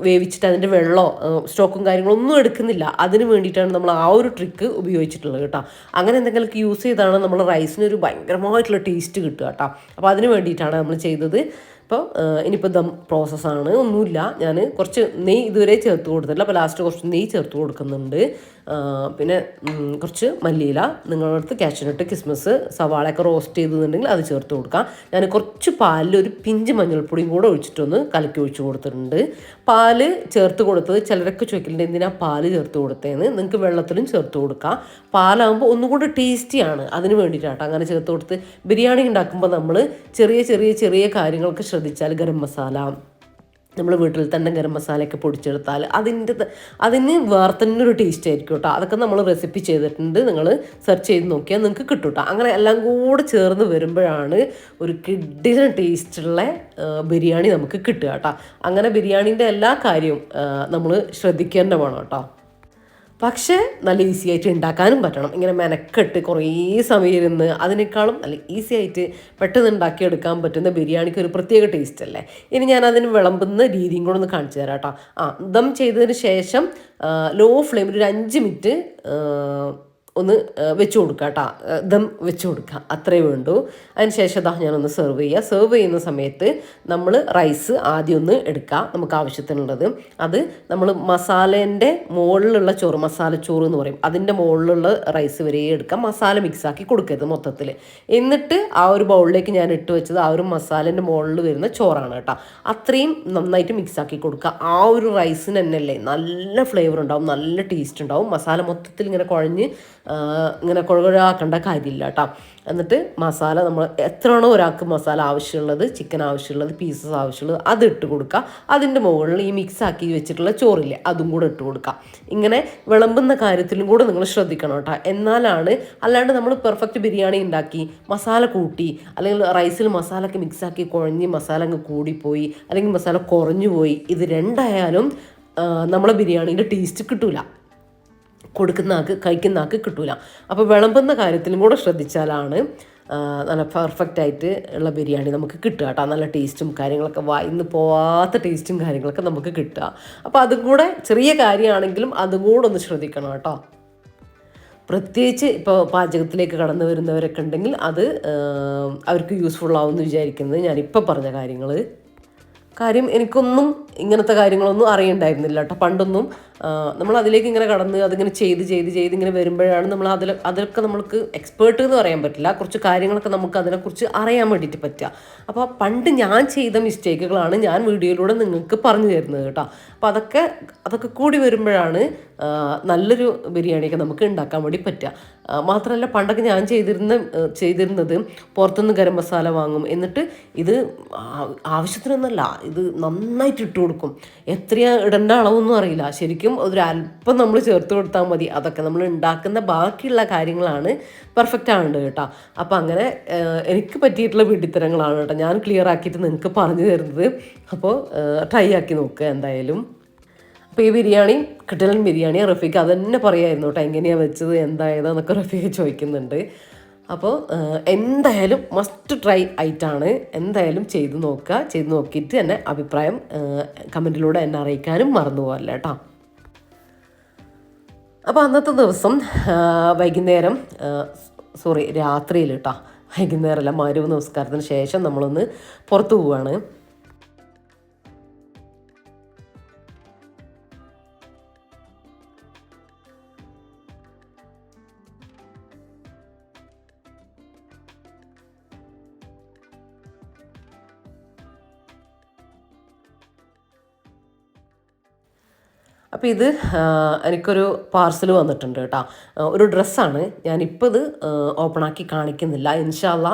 വേവിച്ചിട്ട് അതിൻ്റെ വെള്ളമോ സ്റ്റോക്കും കാര്യങ്ങളും ഒന്നും എടുക്കുന്നില്ല. അതിന് വേണ്ടിയിട്ടാണ് നമ്മൾ ആ ഒരു ട്രിക്ക് ഉപയോഗിച്ചിട്ടുള്ളത് കേട്ടോ. അങ്ങനെ എന്തെങ്കിലുമൊക്കെ യൂസ് ചെയ്താണ് നമ്മൾ റൈസിനൊരു ഭയങ്കരമായിട്ടുള്ള ടേസ്റ്റ് കിട്ടുക കേട്ടോ. അപ്പോൾ അതിന് വേണ്ടിയിട്ടാണ് നമ്മൾ ചെയ്തത്. അപ്പോൾ ഇനിയിപ്പോൾ ദം പ്രോസസ്സാണ്, ഒന്നുമില്ല. ഞാൻ കുറച്ച് നെയ്യ് ഇതുവരെ ചേർത്ത് കൊടുത്തില്ല. അപ്പോൾ ലാസ്റ്റ് കുറച്ച് നെയ്യ് ചേർത്ത് കൊടുക്കുന്നുണ്ട്. പിന്നെ കുറച്ച് മല്ലിയില, നിങ്ങളുടെ അടുത്ത് കാഷ്യൂനട്ട്, കിസ്മിസ്, സവാളയൊക്കെ റോസ്റ്റ് ചെയ്തിട്ടുണ്ടെങ്കിൽ അത് ചേർത്ത് കൊടുക്കാം. ഞാൻ കുറച്ച് പാലിൽ ഒരു പിഞ്ച് മഞ്ഞൾപ്പൊടിയും കൂടെ ഒഴിച്ചിട്ടൊന്ന് കലക്കി ഒഴിച്ച് കൊടുത്തിട്ടുണ്ട്. പാല് ചേർത്ത് കൊടുത്തത് ചിലരൊക്കെ ചോദിക്കലുണ്ട് എന്തിനാ പാല് ചേർത്ത് കൊടുത്തതെന്ന്. നിങ്ങൾക്ക് വെള്ളത്തിലും ചേർത്ത് കൊടുക്കാം. പാലാകുമ്പോൾ ഒന്നുകൂടി ടേസ്റ്റിയാണ്, അതിന് വേണ്ടിയിട്ടാണ് അങ്ങനെ ചേർത്ത് കൊടുത്ത്. ബിരിയാണി ഉണ്ടാക്കുമ്പോൾ നമ്മൾ ചെറിയ കാര്യങ്ങളൊക്കെ ശ്രദ്ധിച്ചാൽ ഗരം മസാല നമ്മൾ വീട്ടിൽ തന്നെ ഗരം മസാലയൊക്കെ പൊടിച്ചെടുത്താൽ അതിന് വേറെ തന്നെ ഒരു ടേസ്റ്റ് ആയിരിക്കും കേട്ടോ. അതൊക്കെ നമ്മൾ റെസിപ്പി ചെയ്തിട്ടുണ്ട്, നിങ്ങൾ സെർച്ച് ചെയ്ത് നോക്കിയാൽ നിങ്ങൾക്ക് കിട്ടും കേട്ടോ. അങ്ങനെ എല്ലാം കൂടെ ചേർന്ന് വരുമ്പോഴാണ് ഒരു കിഡിലും ടേസ്റ്റുള്ള ബിരിയാണി നമുക്ക് കിട്ടുക കേട്ടോ. അങ്ങനെ ബിരിയാണീൻ്റെ എല്ലാ കാര്യവും നമ്മൾ ശ്രദ്ധിക്കേണ്ട വേണം കേട്ടോ. പക്ഷേ നല്ല ഈസി ആയിട്ട് ഉണ്ടാക്കാനും പറ്റണം. ഇങ്ങനെ മെനക്കെട്ട് കുറേ സമയം ഇരുന്ന് അതിനേക്കാളും നല്ല ഈസി ആയിട്ട് പെട്ടെന്ന് ഉണ്ടാക്കിയെടുക്കാൻ പറ്റുന്ന ബിരിയാണിക്ക് ഒരു പ്രത്യേക ടേസ്റ്റ് അല്ലേ. ഇനി ഞാൻ അതിന് വിളമ്പുന്ന രീതിയും കൂടെ ഒന്ന് കാണിച്ചു തരാം കേട്ടോ. ദം ചെയ്തതിന് ശേഷം ലോ ഫ്ലെയിമിൽ ഒരു 5 മിനിറ്റ് ഒന്ന് വെച്ച് കൊടുക്കുക കേട്ടോ. ദം വെച്ച് കൊടുക്കുക, അത്രയേ വേണ്ടൂ. അതിന് ശേഷം ഞാനൊന്ന് സെർവ് ചെയ്യുക. സെർവ് ചെയ്യുന്ന സമയത്ത് നമ്മൾ റൈസ് ആദ്യം ഒന്ന് എടുക്കുക, നമുക്ക് ആവശ്യത്തിനുള്ളത്. അത് നമ്മൾ മസാലേൻ്റെ മുകളിലുള്ള ചോറ്, മസാലച്ചോറ് എന്ന് പറയും, അതിൻ്റെ മുകളിലുള്ള റൈസ് വരെ എടുക്കുക. മസാല മിക്സാക്കി കൊടുക്കരുത് മൊത്തത്തിൽ. എന്നിട്ട് ആ ഒരു ബൗളിലേക്ക് ഞാൻ ഇട്ട് വെച്ചത് ആ ഒരു മസാലേൻ്റെ മുകളിൽ വരുന്ന ചോറാണ് കേട്ടോ. അത്രയും നന്നായിട്ട് മിക്സാക്കി കൊടുക്കുക. ആ ഒരു റൈസിന് തന്നെയല്ലേ നല്ല ഫ്ലേവർ ഉണ്ടാവും, നല്ല ടേസ്റ്റ് ഉണ്ടാവും. മസാല മൊത്തത്തിൽ ഇങ്ങനെ കുഴഞ്ഞ് ഇങ്ങനെ കുഴകുഴാക്കേണ്ട കാര്യമില്ല കേട്ടോ. എന്നിട്ട് മസാല നമ്മൾ എത്രയാണോ ഒരാൾക്ക് മസാല ആവശ്യമുള്ളത്, ചിക്കൻ ആവശ്യമുള്ളത്, പീസസ് ആവശ്യമുള്ളത്, അത് ഇട്ട് കൊടുക്കുക. അതിൻ്റെ മുകളിൽ ഈ മിക്സാക്കി വെച്ചിട്ടുള്ള ചോറില്ലേ അതും കൂടെ ഇട്ട് കൊടുക്കുക. ഇങ്ങനെ വിളമ്പുന്ന കാര്യത്തിലും കൂടെ നിങ്ങൾ ശ്രദ്ധിക്കണം കേട്ടോ. എന്നാലാണ്, അല്ലാണ്ട് നമ്മൾ പെർഫെക്റ്റ് ബിരിയാണി ഉണ്ടാക്കി മസാല കൂട്ടി, അല്ലെങ്കിൽ റൈസിൽ മസാലയൊക്കെ മിക്സാക്കി കുഴഞ്ഞ് മസാല അങ്ങ് കൂടിപ്പോയി, അല്ലെങ്കിൽ മസാല കുറഞ്ഞു പോയി, ഇത് രണ്ടായാലും നമ്മളെ ബിരിയാണീൻ്റെ ടേസ്റ്റ് കിട്ടൂല, കൊടുക്കുന്ന ആൾക്ക് കഴിക്കുന്ന ആൾക്ക് കിട്ടൂല. അപ്പോൾ വിളമ്പുന്ന കാര്യത്തിലും കൂടെ ശ്രദ്ധിച്ചാലാണ് നല്ല പെർഫെക്റ്റ് ആയിട്ട് ഉള്ള ബിരിയാണി നമുക്ക് കിട്ടുക കേട്ടോ. നല്ല ടേസ്റ്റും കാര്യങ്ങളൊക്കെ വായിന്ന് പോവാത്ത ടേസ്റ്റും കാര്യങ്ങളൊക്കെ നമുക്ക് കിട്ടുക. അപ്പോൾ അതും കൂടെ ചെറിയ കാര്യമാണെങ്കിലും അതും കൂടെ ഒന്ന് ശ്രദ്ധിക്കണം കേട്ടോ. പ്രത്യേകിച്ച് ഇപ്പോൾ പാചകത്തിലേക്ക് കടന്നു വരുന്നവരൊക്കെ ഉണ്ടെങ്കിൽ അത് അവർക്ക് യൂസ്ഫുൾ ആവുമെന്ന് വിചാരിക്കുന്നത് ഞാനിപ്പോൾ പറഞ്ഞ കാര്യം എനിക്കൊന്നും ഇങ്ങനത്തെ കാര്യങ്ങളൊന്നും അറിയണ്ടായിരുന്നില്ല കേട്ടോ. പണ്ടൊന്നും നമ്മൾ അതിലേക്ക് ഇങ്ങനെ കടന്ന് അതിങ്ങനെ ചെയ്ത് ഇങ്ങനെ വരുമ്പോഴാണ് നമ്മൾ അതിലൊക്കെ നമുക്ക് എക്സ്പേർട്ട് എന്ന് പറയാൻ പറ്റില്ല, കുറച്ച് കാര്യങ്ങളൊക്കെ നമുക്ക് അതിനെക്കുറിച്ച് അറിയാൻ വേണ്ടിയിട്ട് പറ്റുക. അപ്പോൾ പണ്ട് ഞാൻ ചെയ്ത മിസ്റ്റേക്കുകളാണ് ഞാൻ വീഡിയോയിലൂടെ നിങ്ങൾക്ക് പറഞ്ഞു തരുന്നത് കേട്ടോ. അപ്പോൾ അതൊക്കെ കൂടി വരുമ്പോഴാണ് നല്ലൊരു ബിരിയാണിയൊക്കെ നമുക്ക് ഉണ്ടാക്കാൻ വേണ്ടി പറ്റുക. മാത്രമല്ല, പണ്ടൊക്കെ ഞാൻ ചെയ്തിരുന്നത് പുറത്തുനിന്ന് ഗരം മസാല വാങ്ങും, എന്നിട്ട് ഇത് ആവശ്യത്തിനൊന്നല്ല, ഇത് നന്നായിട്ട് ഇട്ട് കൊടുക്കും. എത്രയാ ഇടേണ്ട അളവൊന്നും അറിയില്ല, ശരിക്കും ഒരു അല്പം നമ്മൾ ചേർത്ത് കൊടുത്താൽ മതി. അതൊക്കെ നമ്മൾ ഉണ്ടാക്കുന്ന ബാക്കിയുള്ള കാര്യങ്ങളാണ് പെർഫെക്റ്റ് ആവേണ്ടത് കേട്ടോ. അപ്പോൾ അങ്ങനെ എനിക്ക് പറ്റിയിട്ടുള്ള വിഡിത്തരങ്ങളാണ് കേട്ടോ ഞാൻ ക്ലിയർ ആക്കിയിട്ട് നിങ്ങൾക്ക് പറഞ്ഞു തരുന്നത്. അപ്പോൾ ട്രൈ ആക്കി നോക്കുക എന്തായാലും. അപ്പോൾ ഈ ബിരിയാണി കിട്ടലൻ ബിരിയാണി റഫീഖ് അതന്നെ പറയായിരുന്നു കേട്ടോ, എങ്ങനെയാണ് വെച്ചത് എന്തായതെന്നൊക്കെ റഫീഖ് ചോദിക്കുന്നുണ്ട്. അപ്പോൾ എന്തായാലും മസ്റ്റ് ട്രൈ ആയിട്ടാണ്, എന്തായാലും ചെയ്ത് നോക്കുക. ചെയ്ത് നോക്കിയിട്ട് എന്നെ അഭിപ്രായം കമൻറ്റിലൂടെ എന്നെ അറിയിക്കാനും മറന്നു പോകല്ല കേട്ടോ. അപ്പോൾ അന്നത്തെ ദിവസം വൈകുന്നേരം രാത്രിയിൽ കേട്ടോ, വൈകുന്നേരമല്ല, മഗ്‌രിബ് നമസ്കാരത്തിന് ശേഷം നമ്മളൊന്ന് പുറത്തു പോവുകയാണ്. അപ്പോൾ ഇത് എനിക്കൊരു പാർസൽ വന്നിട്ടുണ്ട് കേട്ടോ. ഒരു ഡ്രസ്സാണ്. ഞാനിപ്പോൾ ഇത് ഓപ്പണാക്കി കാണിക്കുന്നില്ല, ഇൻഷാ അള്ളാ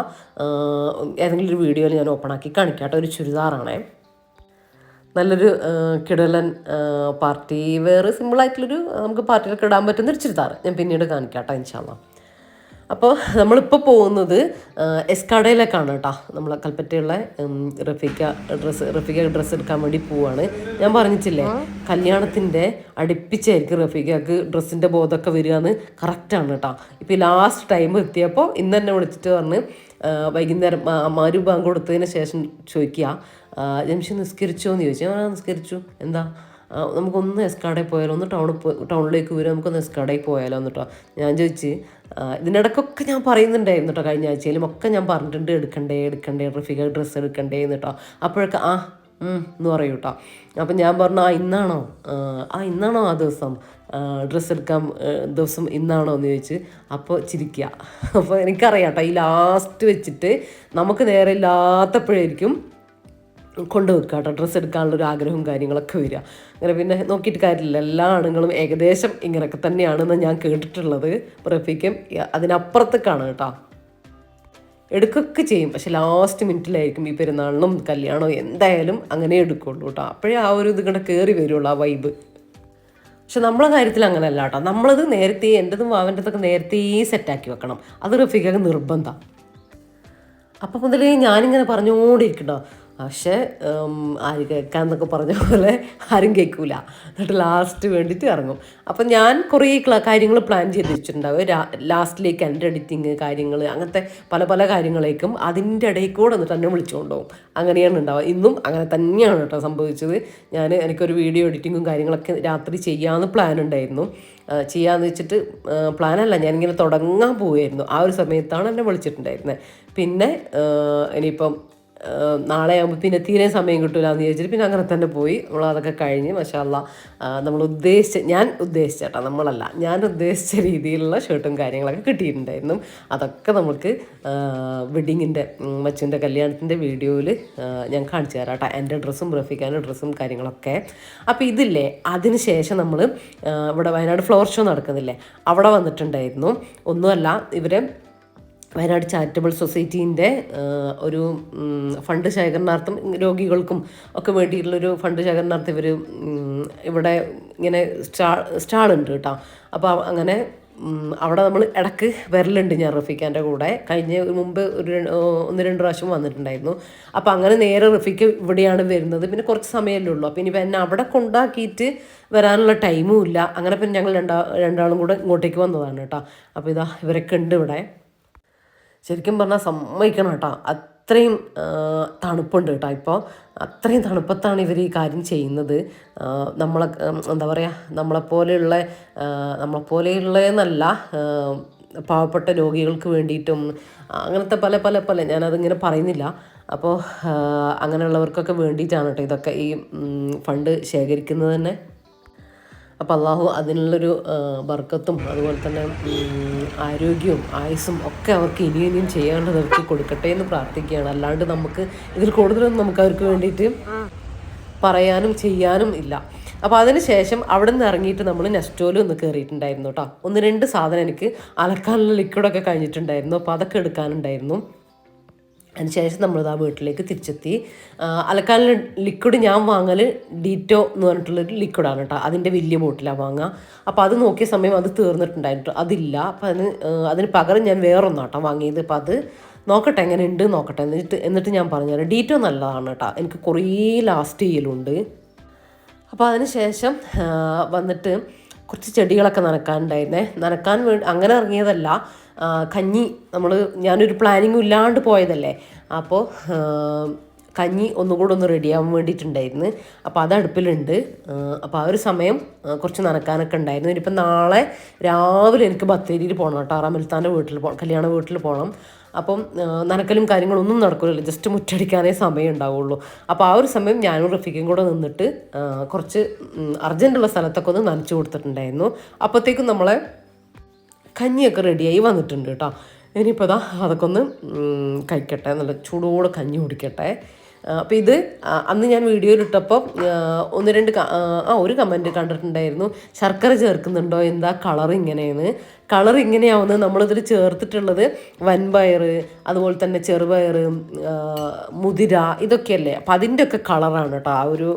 ഏതെങ്കിലും ഒരു വീഡിയോയിൽ ഞാൻ ഓപ്പണാക്കി കാണിക്കാം കേട്ടോ. ഒരു ചുരിദാറാണേ, നല്ലൊരു കിടലൻ പാർട്ടി വെയർ, സിമ്പിളായിട്ടുള്ളൊരു നമുക്ക് പാർട്ടിയിലൊക്കെ ഇടാൻ പറ്റുന്നൊരു ചുരിദാർ ഞാൻ പിന്നീട് കാണിക്കാം കേട്ടോ ഇൻഷാ അള്ളാ. അപ്പോൾ നമ്മളിപ്പോൾ പോകുന്നത് എസ്കാഡയിലേക്കാണ് കേട്ടോ. നമ്മൾ കൽപ്പറ്റയുള്ള റഫീഖ ഡ്രസ്സ് എടുക്കാൻ വേണ്ടി പോവുകയാണ്. ഞാൻ പറഞ്ഞിട്ടില്ലേ, കല്യാണത്തിൻ്റെ അടുപ്പിച്ചായിരിക്കും റഫീഖക്ക് ഡ്രസ്സിൻ്റെ ബോധമൊക്കെ വരിക എന്ന് കറക്റ്റാണ് കേട്ടോ. ഇപ്പോൾ ഈ ലാസ്റ്റ് ടൈം എത്തിയപ്പോൾ ഇന്ന് തന്നെ വിളിച്ചിട്ട് പറഞ്ഞ് വൈകുന്നേരം മഗ്‌രിബ് ബാങ്ക് കൊടുത്തതിന് ശേഷം ചോദിക്കുക, ജംഷി നിസ്കരിച്ചോ എന്ന് ചോദിച്ചു. ഞാൻ നിസ്കരിച്ചു. എന്താ നമുക്കൊന്ന് എസ്കാഡയിൽ പോയാലോ, ഒന്ന് ടൗണിലേക്ക് വരും, നമുക്കൊന്ന് എസ്കാഡയിൽ പോയാലോ എന്നിട്ടോ. ഞാൻ ചോദിച്ച് ഇതിനിടയ്ക്കൊക്കെ ഞാൻ പറയുന്നുണ്ടായിരുന്നു കേട്ടോ, കഴിഞ്ഞ ആഴ്ചയിലും ഒക്കെ ഞാൻ പറഞ്ഞിട്ടുണ്ട് എടുക്കണ്ടേ റഫീഖ ഡ്രസ്സ് എടുക്കണ്ടേ എന്നിട്ടോ. അപ്പോഴൊക്കെ എന്ന് പറയൂ കേട്ടോ. അപ്പം ഞാൻ പറഞ്ഞു ഇന്നാണോ ആ ദിവസം ഡ്രസ്സ് എടുക്കാൻ ദിവസം ഇന്നാണോ എന്ന് ചോദിച്ച്. അപ്പോൾ ചിരിക്കുക. അപ്പോൾ എനിക്കറിയാം കേട്ടോ, ഈ ലാസ്റ്റ് വെച്ചിട്ട് നമുക്ക് നേരെ ഇല്ലാത്തപ്പോഴായിരിക്കും കൊണ്ടുവെക്കുക കേട്ടോ, ഡ്രസ്സ് എടുക്കാനുള്ളൊരു ആഗ്രഹവും കാര്യങ്ങളൊക്കെ വരിക. അങ്ങനെ പിന്നെ നോക്കിയിട്ട് കാര്യമില്ല, എല്ലാ ആണുങ്ങളും ഏകദേശം ഇങ്ങനെയൊക്കെ തന്നെയാണെന്ന് ഞാൻ കേട്ടിട്ടുള്ളത്. റഫീഖും അതിനപ്പുറത്തേക്കാണ് കേട്ടോ. എടുക്കുകയൊക്കെ ചെയ്യും. പക്ഷെ ലാസ്റ്റ് മിനിറ്റിലായിരിക്കും ഈ പെരുന്നാളിനും കല്യാണവും എന്തായാലും അങ്ങനെ എടുക്കുള്ളൂ കേട്ടോ. അപ്പോഴേ ആ ഒരു ഇത് ഇങ്ങോട്ട് കയറി വരുള്ളൂ ആ വൈബ്. പക്ഷെ നമ്മളെ കാര്യത്തിൽ അങ്ങനെയല്ല കേട്ടോ. നമ്മളത് നേരത്തെ എൻ്റെതും വാവൻ്റെതൊക്കെ നേരത്തെ സെറ്റാക്കി വെക്കണം. അത് റഫീഖൊക്കെ നിർബന്ധമാണ്. അപ്പം മുതൽ ഞാനിങ്ങനെ പറഞ്ഞുകൊണ്ടിരിക്കട്ടോ. പക്ഷേ ആര് കേൾക്കാന്നൊക്കെ പറഞ്ഞ പോലെ ആരും കേൾക്കൂല. എന്നിട്ട് ലാസ്റ്റ് വേണ്ടിയിട്ട് ഇറങ്ങും. അപ്പം ഞാൻ കുറേ കാര്യങ്ങൾ പ്ലാൻ ചെയ്ത് വെച്ചിട്ടുണ്ടാവും. ലാസ്റ്റിലേക്ക് എൻ്റെ എഡിറ്റിങ് കാര്യങ്ങൾ അങ്ങനത്തെ പല പല കാര്യങ്ങളേക്കും അതിൻ്റെ ഇടയിൽ കൂടെ എന്നിട്ട് എന്നെ വിളിച്ചുകൊണ്ടുപോകും. അങ്ങനെയാണ് ഉണ്ടാവുക. ഇന്നും അങ്ങനെ തന്നെയാണ് കേട്ടോ സംഭവിച്ചത്. എനിക്കൊരു വീഡിയോ എഡിറ്റിങ്ങും കാര്യങ്ങളൊക്കെ രാത്രി ചെയ്യാമെന്ന് പ്ലാൻ ഉണ്ടായിരുന്നു. ചെയ്യാമെന്ന് വെച്ചിട്ട് പ്ലാനല്ല, ഞാനിങ്ങനെ തുടങ്ങാൻ പോവുമായിരുന്നു. ആ ഒരു സമയത്താണ് എന്നെ വിളിച്ചിട്ടുണ്ടായിരുന്നത്. പിന്നെ ഇനിയിപ്പം നാളെ ആകുമ്പോൾ പിന്നെ തീരെ സമയം കിട്ടില്ല എന്ന് ചോദിച്ചിട്ട് പിന്നെ അങ്ങനെ തന്നെ പോയി. നമ്മളതൊക്കെ കഴിഞ്ഞ് മാഷാ അല്ലാഹ് ഞാൻ ഉദ്ദേശിച്ച നമ്മളല്ല, ഞാൻ ഉദ്ദേശിച്ച രീതിയിലുള്ള ഷർട്ടും കാര്യങ്ങളൊക്കെ കിട്ടിയിട്ടുണ്ടായിരുന്നു. അതൊക്കെ നമുക്ക് വെഡ്ഡിങ്ങിൻ്റെ മച്ചുവിൻ്റെ കല്യാണത്തിൻ്റെ വീഡിയോയിൽ ഞാൻ കാണിച്ചു തരാം കേട്ടോ. എൻ്റെ ഡ്രസ്സും റഫീഖാൻ്റെ ഡ്രസ്സും കാര്യങ്ങളൊക്കെ. അപ്പോൾ ഇതില്ലേ, അതിന് ശേഷം നമ്മൾ ഇവിടെ വയനാട് ഫ്ലവർ ഷോ നടക്കുന്നില്ലേ, അവിടെ വന്നിട്ടുണ്ടായിരുന്നു. ഒന്നുമല്ല, ഇവരെ വയനാട് ചാരിറ്റബിൾ സൊസൈറ്റീൻ്റെ ഒരു ഫണ്ട് ശേഖരണാർത്ഥം രോഗികൾക്കും ഒക്കെ വേണ്ടിയിട്ടുള്ളൊരു ഫണ്ട് ശേഖരണാർത്ഥം ഇവർ ഇവിടെ ഇങ്ങനെ സ്റ്റാളുണ്ട് കേട്ടോ. അപ്പോൾ അങ്ങനെ അവിടെ നമ്മൾ ഇടയ്ക്ക് വരലുണ്ട് ഞാൻ റഫീഖാൻ്റെ കൂടെ. മുമ്പ് ഒരു 1-2 പ്രാവശ്യം വന്നിട്ടുണ്ടായിരുന്നു. അപ്പോൾ അങ്ങനെ നേരെ റഫീഖ് ഇവിടെയാണ് വരുന്നത്. പിന്നെ കുറച്ച് സമയമല്ലേ ഉള്ളൂ. അപ്പോൾ ഇനിയിപ്പോൾ എന്നെ അവിടെ കൊണ്ടാക്കിയിട്ട് വരാനുള്ള ടൈമും ഇല്ല. അങ്ങനെ പിന്നെ ഞങ്ങൾ രണ്ടാളും കൂടെ ഇങ്ങോട്ടേക്ക് വന്നതാണ് കേട്ടോ. അപ്പോൾ ഇതാ ഇവരൊക്കെ ഉണ്ട് ഇവിടെ. ശരിക്കും പറഞ്ഞാൽ സമ്മതിക്കണം കേട്ടോ, അത്രയും തണുപ്പുണ്ട് കേട്ടോ. ഇപ്പോൾ അത്രയും തണുപ്പത്താണ് ഇവർ ഈ കാര്യം ചെയ്യുന്നത്. എന്താ പറയുക, നമ്മളെപ്പോലെയുള്ളതെന്നല്ല, പാവപ്പെട്ട രോഗികൾക്ക് വേണ്ടിയിട്ടും അങ്ങനത്തെ പല ഞാനതിങ്ങനെ പറയുന്നില്ല. അപ്പോൾ അങ്ങനെയുള്ളവർക്കൊക്കെ വേണ്ടിയിട്ടാണ് കേട്ടോ ഇതൊക്കെ ഈ ഫണ്ട് ശേഖരിക്കുന്നത് തന്നെ. അപ്പോൾ അള്ളാഹു അതിനുള്ളൊരു ബർക്കത്തും അതുപോലെ തന്നെ ആരോഗ്യവും ആയുസ്സും ഒക്കെ അവർക്ക് ഇനിയും ചെയ്യാണ്ട് നിർത്തി കൊടുക്കട്ടെ എന്ന് പ്രാർത്ഥിക്കുകയാണ്. അല്ലാണ്ട് നമുക്ക് ഇതിൽ കൂടുതലൊന്നും നമുക്ക് അവർക്ക് വേണ്ടിയിട്ട് പറയാനും ചെയ്യാനും ഇല്ല. അപ്പോൾ അതിന് ശേഷം അവിടെ നിന്ന് ഇറങ്ങിയിട്ട് നമ്മൾ നെസ്റ്റോയിൽ ഒന്ന് കയറിയിട്ടുണ്ടായിരുന്നു കേട്ടോ. 1-2 സാധനം എനിക്ക് അലക്കാനുള്ള ലിക്വിഡൊക്കെ കഴിഞ്ഞിട്ടുണ്ടായിരുന്നു. അപ്പോൾ അതൊക്കെ എടുക്കാനുണ്ടായിരുന്നു. അതിനുശേഷം നമ്മളിത് ആ വീട്ടിലേക്ക് തിരിച്ചെത്തി. അലക്കാനുള്ള ലിക്വിഡ് ഞാൻ വാങ്ങൽ ഡീറ്റോ എന്ന് പറഞ്ഞിട്ടുള്ളൊരു ലിക്വിഡാണ് കേട്ടോ. അതിൻ്റെ വലിയ ബോട്ടിലാണ് വാങ്ങുക. അപ്പോൾ അത് നോക്കിയ സമയം അത് തീർന്നിട്ടുണ്ടായിട്ട് അതില്ല. അപ്പോൾ അതിന് പകരം ഞാൻ വേറൊന്നാട്ടോ വാങ്ങിയത്. അപ്പോൾ അത് നോക്കട്ടെ എങ്ങനെ ഉണ്ട് നോക്കട്ടെ, എന്നിട്ട് ഞാൻ പറഞ്ഞുതരാം. ഡീറ്റോ നല്ലതാണ് കേട്ടോ, എനിക്ക് കുറേ ലാസ്റ്റ് ചെയ്യലുണ്ട്. അപ്പോൾ അതിന് ശേഷം വന്നിട്ട് കുറച്ച് ചെടികളൊക്കെ നനക്കാൻ വേണ്ടി അങ്ങനെ ഇറങ്ങിയതല്ല. ഞാനൊരു പ്ലാനിങ്ങും ഇല്ലാണ്ട് പോയതല്ലേ. അപ്പോൾ കഞ്ഞി ഒന്നുകൂടെ ഒന്ന് റെഡിയാവാൻ വേണ്ടിയിട്ടുണ്ടായിരുന്നു. അപ്പോൾ അത് അടുപ്പിലുണ്ട്. അപ്പോൾ ആ ഒരു സമയം കുറച്ച് നനക്കാനൊക്കെ ഉണ്ടായിരുന്നു. ഇനിയിപ്പോൾ നാളെ രാവിലെ എനിക്ക് ബത്തേരിയിൽ പോകണം കേട്ടോ, റമൽത്താൻ്റെ കല്യാണ വീട്ടിൽ പോകണം. അപ്പം നനക്കലും കാര്യങ്ങളൊന്നും നടക്കില്ലല്ലോ, ജസ്റ്റ് മുറ്റടിക്കാനേ സമയം ഉണ്ടാവുള്ളൂ. അപ്പോൾ ആ ഒരു സമയം ഞാനും റഫീഖും കൂടെ നിന്നിട്ട് കുറച്ച് അർജൻറ്റുള്ള സ്ഥലത്തൊക്കെ ഒന്ന് നനച്ചു കൊടുത്തിട്ടുണ്ടായിരുന്നു. അപ്പോഴത്തേക്കും നമ്മളെ കഞ്ഞിയൊക്കെ റെഡിയായി വന്നിട്ടുണ്ട് കേട്ടോ. ഇനിയിപ്പോൾ അതൊക്കെ ഒന്ന് കഴിക്കട്ടെ, നല്ല ചൂടോടെ കഞ്ഞി കുടിക്കട്ടെ. അപ്പോൾ ഇത് അന്ന് ഞാൻ വീഡിയോയിൽ ഇട്ടപ്പോൾ 1-2 ഒരു കമൻറ്റ് കണ്ടിട്ടുണ്ടായിരുന്നു, ശർക്കര ചേർക്കുന്നുണ്ടോ, എന്താ കളർ ഇങ്ങനെയാവുന്നത്. നമ്മളിതിൽ ചേർത്തിട്ടുള്ളത് വൻപയർ, അതുപോലെ തന്നെ ചെറുപയർ, മുതിര, ഇതൊക്കെയല്ലേ. അപ്പോൾ അതിൻ്റെയൊക്കെ കളറാണ് കേട്ടോ. ആ ഒരു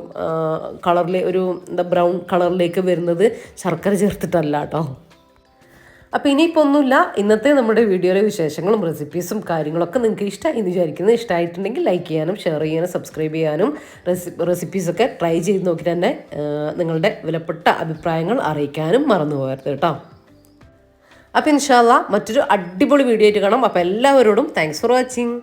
ഒരു ബ്രൗൺ കളറിലേക്ക് വരുന്നത് ശർക്കര ചേർത്തിട്ടല്ല കേട്ടോ. അപ്പോൾ ഇനിയിപ്പോൾ ഒന്നുമില്ല, ഇന്നത്തെ നമ്മുടെ വീഡിയോയിലെ വിശേഷങ്ങളും റെസിപ്പീസും കാര്യങ്ങളൊക്കെ നിങ്ങൾക്ക് ഇഷ്ടമായി എന്ന് വിചാരിക്കുന്നത്. ഇഷ്ടമായിട്ടുണ്ടെങ്കിൽ ലൈക്ക് ചെയ്യാനും ഷെയർ ചെയ്യാനും സബ്സ്ക്രൈബ് ചെയ്യാനും റെസിപ്പീസൊക്കെ ട്രൈ ചെയ്ത് നോക്കി തന്നെ നിങ്ങളുടെ വിലപ്പെട്ട അഭിപ്രായങ്ങൾ അറിയിക്കാനും മറന്നു പോകരുത് കേട്ടോ. അപ്പോൾ ഇൻഷാ അല്ലാഹ് മറ്റൊരു അടിപൊളി വീഡിയോ ആയിട്ട് കാണാം. അപ്പോൾ എല്ലാവരോടും താങ്ക്സ് ഫോർ വാച്ചിങ്.